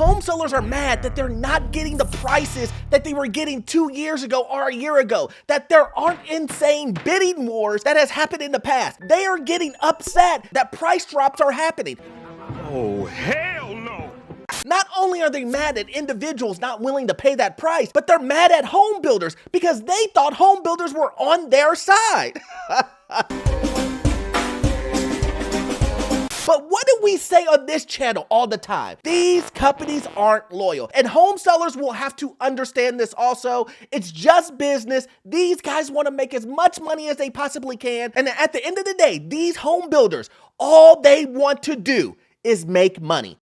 Home sellers are mad that they're not getting the prices that they were getting 2 years ago or a year ago, that there aren't insane bidding wars that has happened in the past. They are getting upset that price drops are happening. Oh, hell no! Not only are they mad at individuals not willing to pay that price, but they're mad at home builders because they thought home builders were on their side. But what do we say on this channel all the time? These companies aren't loyal, and home sellers will have to understand this also. It's just business. These guys want to make as much money as they possibly can, and at the end of the day, these home builders, all they want to do is make money.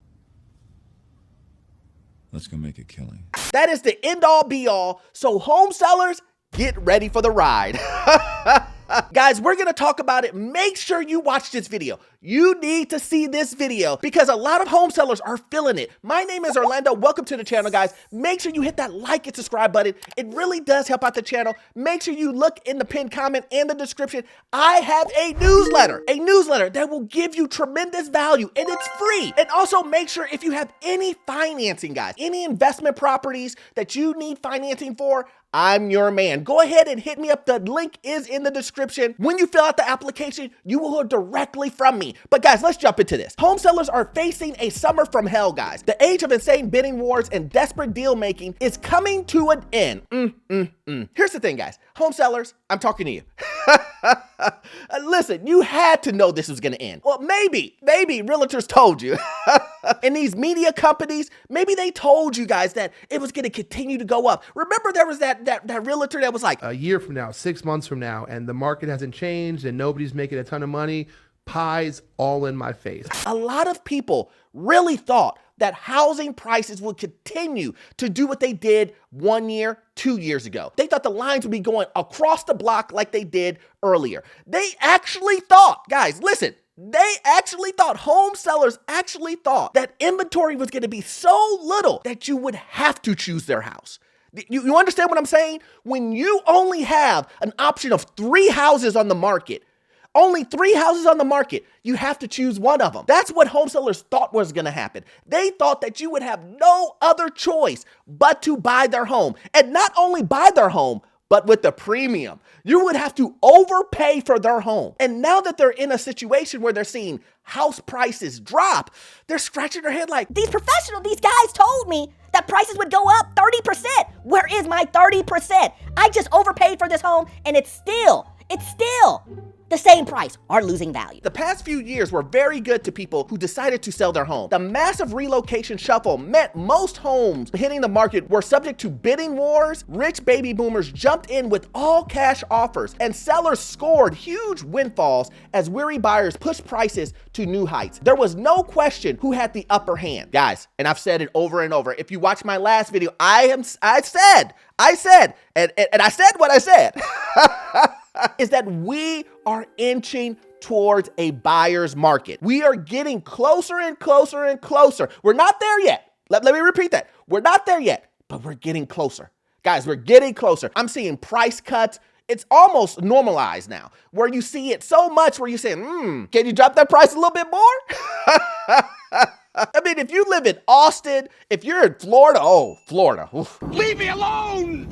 Let's go make a killing. That is the end all be all. So home sellers, get ready for the ride. Guys, we're gonna talk about it. Make sure you watch this video. You need to see this video because a lot of home sellers are feeling it. My name is Orlando. Welcome to the channel, guys. Make sure you hit that like and subscribe button. It really does help out the channel. Make sure you look in the pinned comment and the description. I have a newsletter that will give you tremendous value, and it's free. And also make sure if you have any financing, guys, any investment properties that you need financing for, I'm your man. Go ahead and hit me up. The link is in the description. When you fill out the application, you will hear directly from me. But guys, let's jump into this. Home sellers are facing a summer from hell, guys. The age of insane bidding wars and desperate deal making is coming to an end. Here's the thing, guys. Home sellers, I'm talking to you. Listen, you had to know this was gonna end. Well, maybe realtors told you. And these media companies, maybe they told you guys that it was gonna continue to go up. Remember there was that realtor that was like, a year from now, 6 months from now, and the market hasn't changed and nobody's making a ton of money, pies all in my face. A lot of people really thought that housing prices would continue to do what they did 1 year, 2 years ago. They thought the lines would be going across the block like they did earlier. They actually thought, guys, listen, home sellers actually thought that inventory was gonna be so little that you would have to choose their house. You understand what I'm saying? When you only have an option of 3 houses on the market, only 3 houses on the market, you have to choose one of them. That's what home sellers thought was gonna happen. They thought that you would have no other choice but to buy their home. And not only buy their home, but with the premium. You would have to overpay for their home. And now that they're in a situation where they're seeing house prices drop, they're scratching their head like, these guys told me that prices would go up 30%. Where is my 30%? I just overpaid for this home and it's still the same price or losing value. The past few years were very good to people who decided to sell their home. The massive relocation shuffle meant most homes hitting the market were subject to bidding wars. Rich baby boomers jumped in with all cash offers, and sellers scored huge windfalls as weary buyers pushed prices to new heights. There was no question who had the upper hand. Guys, and I've said it over and over. If you watch my last video, I said what I said. Is that we are inching towards a buyer's market. We are getting closer and closer and closer. We're not there yet. Let me repeat that. We're not there yet, but we're getting closer. Guys, we're getting closer. I'm seeing price cuts. It's almost normalized now, where you see it so much where you're saying, can you drop that price a little bit more? I mean, if you live in Austin, if you're in Florida, Florida. Oof. Leave me alone!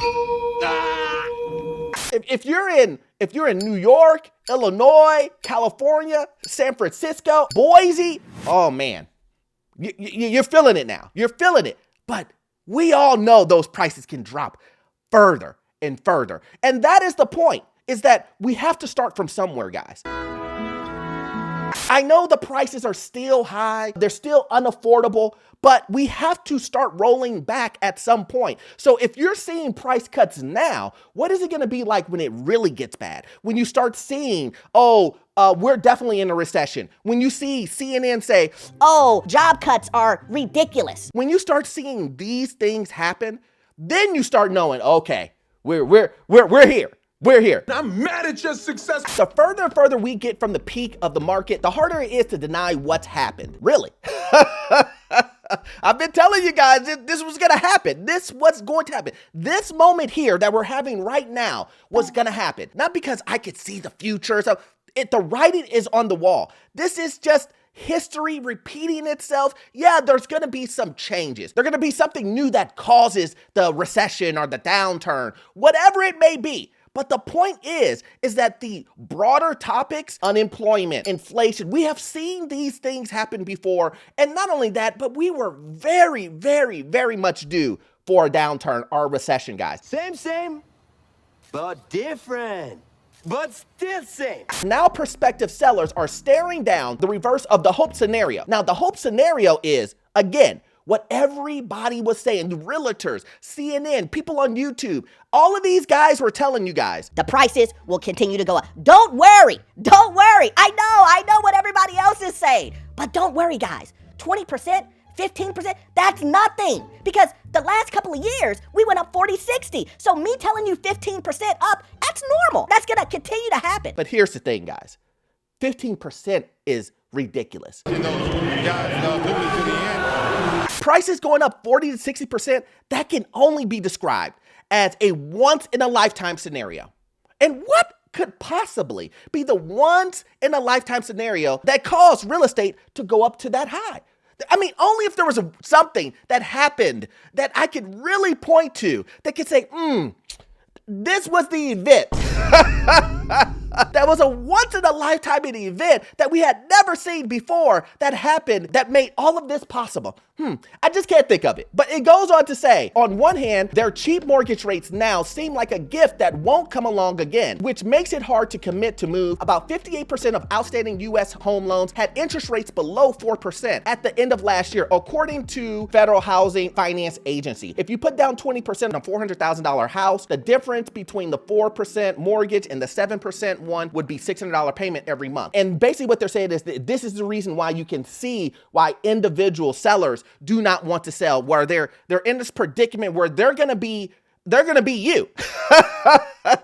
If you're in New York, Illinois, California, San Francisco, Boise, oh man, you're feeling it now. You're feeling it. But we all know those prices can drop further and further. And that is the point, is that we have to start from somewhere, guys. I know the prices are still high, they're still unaffordable, but we have to start rolling back at some point. So if you're seeing price cuts now, what is it gonna be like when it really gets bad? When you start seeing, we're definitely in a recession. When you see CNN say, job cuts are ridiculous. When you start seeing these things happen, then you start knowing, okay, we're here. We're here. I'm mad at your success. The further and further we get from the peak of the market, the harder it is to deny what's happened. Really. I've been telling you guys this was gonna happen. This was going to happen. This moment here that we're having right now was gonna happen. Not because I could see the future. The writing is on the wall. This is just history repeating itself, yeah, there's gonna be some changes. There's gonna be something new that causes the recession or the downturn, whatever it may be. But the point is that the broader topics, unemployment, inflation, we have seen these things happen before. And not only that, but we were very, very, very much due for a downturn or a recession, guys. Same, but different. But still same. Now prospective sellers are staring down the reverse of the hope scenario. Now the hope scenario is, again, what everybody was saying, the realtors, CNN, people on YouTube, all of these guys were telling you guys. The prices will continue to go up. Don't worry. I know what everybody else is saying. But don't worry, guys. 20%, 15%, that's nothing. Because the last couple of years, we went up 40, 60. So me telling you 15% up, that's normal. That's gonna continue to happen. But here's the thing, guys. 15% is ridiculous. Prices going up 40 to 60%, that can only be described as a once-in-a-lifetime scenario. And what could possibly be the once-in-a-lifetime scenario that caused real estate to go up to that high? I mean, only if there was something that happened that I could really point to that could say, this was the event. That was a once-in-a-lifetime event that we had never seen before that happened that made all of this possible. I just can't think of it. But it goes on to say, on one hand, their cheap mortgage rates now seem like a gift that won't come along again, which makes it hard to commit to move. About 58% of outstanding U.S. home loans had interest rates below 4% at the end of last year, according to Federal Housing Finance Agency. If you put down 20% on a $400,000 house, the difference between the 4% mortgage and the 7% one would be $600 payment every month. And basically what they're saying is that this is the reason why you can see why individual sellers do not want to sell, where they're in this predicament where they're gonna be you.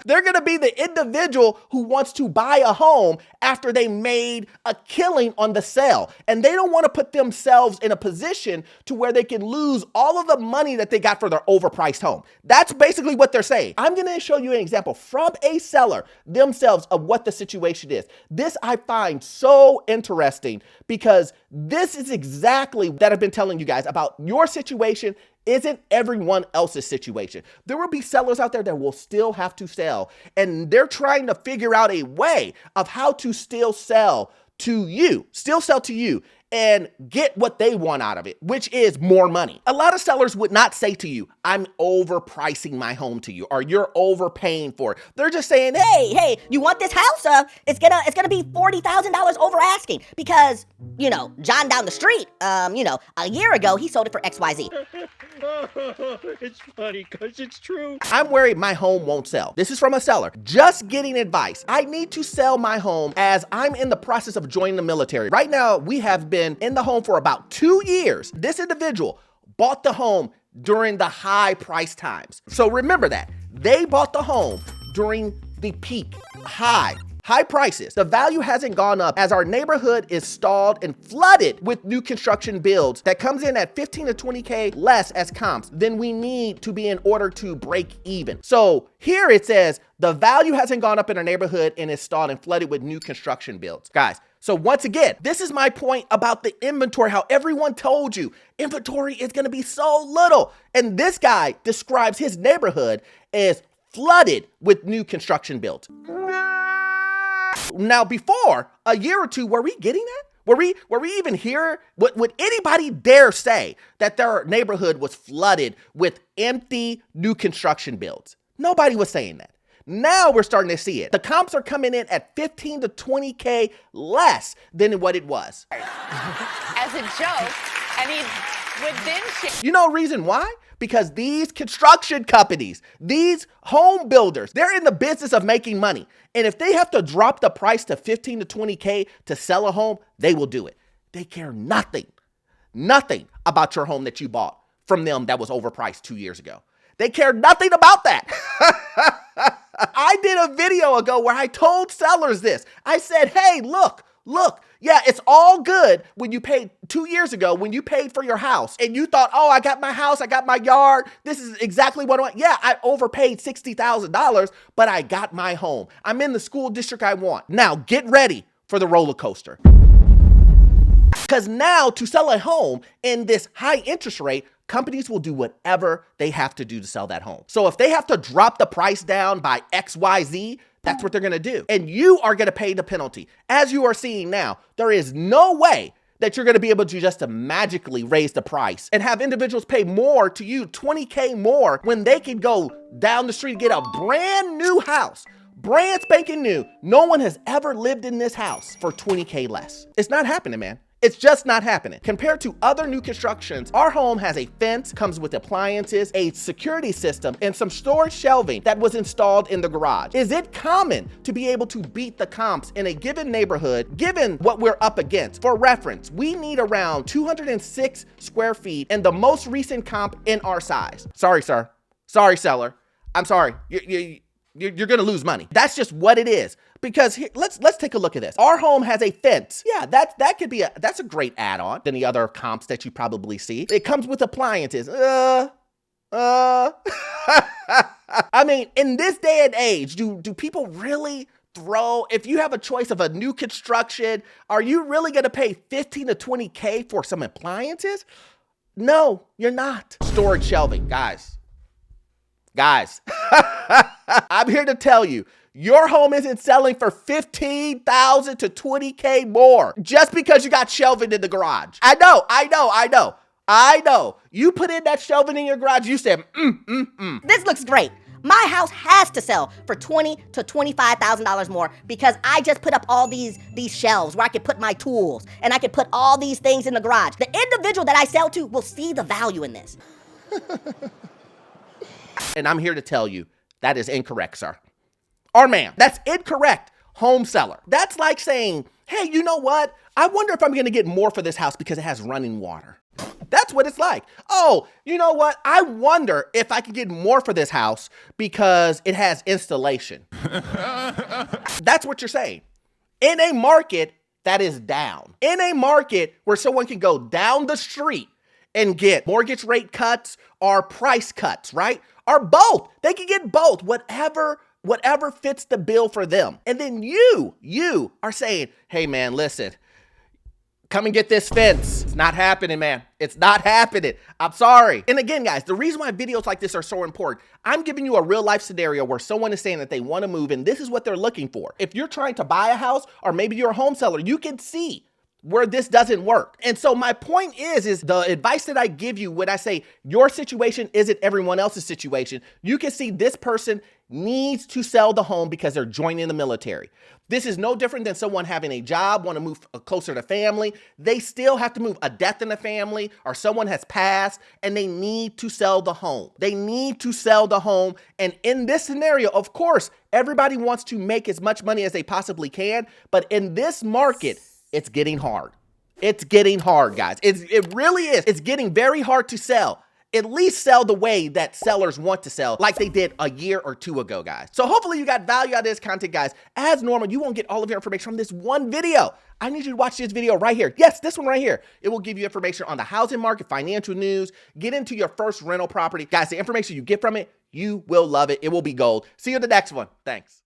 They're gonna be the individual who wants to buy a home after they made a killing on the sale. And they don't want to put themselves in a position to where they can lose all of the money that they got for their overpriced home. That's basically what they're saying. I'm gonna show you an example from a seller themselves of what the situation is. This I find so interesting because this is exactly that I've been telling you guys about. Your situation isn't everyone else's situation. There will be sellers out there that will still have to sell, and they're trying to figure out a way of how to still sell to you, and get what they want out of it, which is more money. A lot of sellers would not say to you, I'm overpricing my home to you, or you're overpaying for it. They're just saying, Hey, you want this house? It's gonna be $40,000 over asking because, John down the street, a year ago, he sold it for XYZ. It's funny because it's true. I'm worried my home won't sell. This is from a seller. Just getting advice. I need to sell my home as I'm in the process of joining the military. Right now, we have been in the home for about 2 years. This individual bought the home during the high price times. So remember that. They bought the home during the peak, high prices. The value hasn't gone up as our neighborhood is stalled and flooded with new construction builds that comes in at 15 to 20K less as comps than we need to be in order to break even. So here it says the value hasn't gone up in our neighborhood and is stalled and flooded with new construction builds. Guys, so once again, this is my point about the inventory, how everyone told you inventory is gonna be so little. And this guy describes his neighborhood as flooded with new construction builds. Now, before a year or two, were we getting that? Were we even here? Would anybody dare say that their neighborhood was flooded with empty new construction builds? Nobody was saying that. Now we're starting to see it. The comps are coming in at 15 to 20K less than what it was. As a joke, and he would then share. You know reason why? Because these construction companies, these home builders, they're in the business of making money. And if they have to drop the price to 15 to 20K to sell a home, they will do it. They care nothing about your home that you bought from them that was overpriced 2 years ago. They care nothing about that. I did a video ago where I told sellers this. I said, hey, look, yeah, it's all good when you paid 2 years ago, when you paid for your house and you thought, oh, I got my house, I got my yard. This is exactly what I want. Yeah, I overpaid $60,000, but I got my home. I'm in the school district I want. Now get ready for the roller coaster. Because now to sell a home in this high interest rate, companies will do whatever they have to do to sell that home. So if they have to drop the price down by XYZ, that's what they're gonna do. And you are gonna pay the penalty. As you are seeing now, there is no way that you're gonna be able to just magically raise the price and have individuals pay more to you, 20K more, when they can go down the street and get a brand new house. Brand spanking new. No one has ever lived in this house for 20K less. It's not happening, man. It's just not happening. Compared to other new constructions, our home has a fence, comes with appliances, a security system, and some storage shelving that was installed in the garage. Is it common to be able to beat the comps in a given neighborhood, given what we're up against? For reference, we need around 206 square feet and the most recent comp in our size. Sorry, sir. Sorry, seller. I'm sorry. You're gonna lose money. That's just what it is. Because here, let's take a look at this. Our home has a fence. Yeah, that could be that's a great add-on than the other comps that you probably see. It comes with appliances. I mean, in this day and age, do people really throw, if you have a choice of a new construction, are you really gonna pay 15 to 20K for some appliances? No, you're not. Storage shelving, guys. I'm here to tell you, your home isn't selling for 15,000 to 20K more just because you got shelving in the garage. I know. You put in that shelving in your garage, you said, This looks great. My house has to sell for $20,000 to $25,000 more because I just put up all these shelves where I could put my tools and I could put all these things in the garage. The individual that I sell to will see the value in this. And I'm here to tell you, that is incorrect, sir. Or ma'am, that's incorrect, home seller. That's like saying, hey, you know what? I wonder if I'm gonna get more for this house because it has running water. That's what it's like. Oh, you know what? I wonder if I could get more for this house because it has installation. That's what you're saying. In a market that is down, in a market where someone can go down the street and get mortgage rate cuts or price cuts, right? Or both. They can get both, whatever fits the bill for them. And then you are saying, hey man, listen, come and get this fence. It's not happening, man. It's not happening. I'm sorry. And again, guys, the reason why videos like this are so important, I'm giving you a real life scenario where someone is saying that they want to move and this is what they're looking for. If you're trying to buy a house or maybe you're a home seller, you can see where this doesn't work. And so my point is the advice that I give you when I say your situation isn't everyone else's situation, you can see this person needs to sell the home because they're joining the military. This is no different than someone having a job, want to move closer to family. They still have to move, a death in the family or someone has passed and they need to sell the home. They need to sell the home. And in this scenario, of course, everybody wants to make as much money as they possibly can. But in this market, it's getting hard. It's getting hard, guys. It really is. It's getting very hard to sell. At least sell the way that sellers want to sell, like they did a year or two ago, guys. So hopefully you got value out of this content, guys. As normal, you won't get all of your information from this one video. I need you to watch this video right here. Yes, this one right here. It will give you information on the housing market, financial news, get into your first rental property. Guys, the information you get from it, you will love it. It will be gold. See you in the next one. Thanks.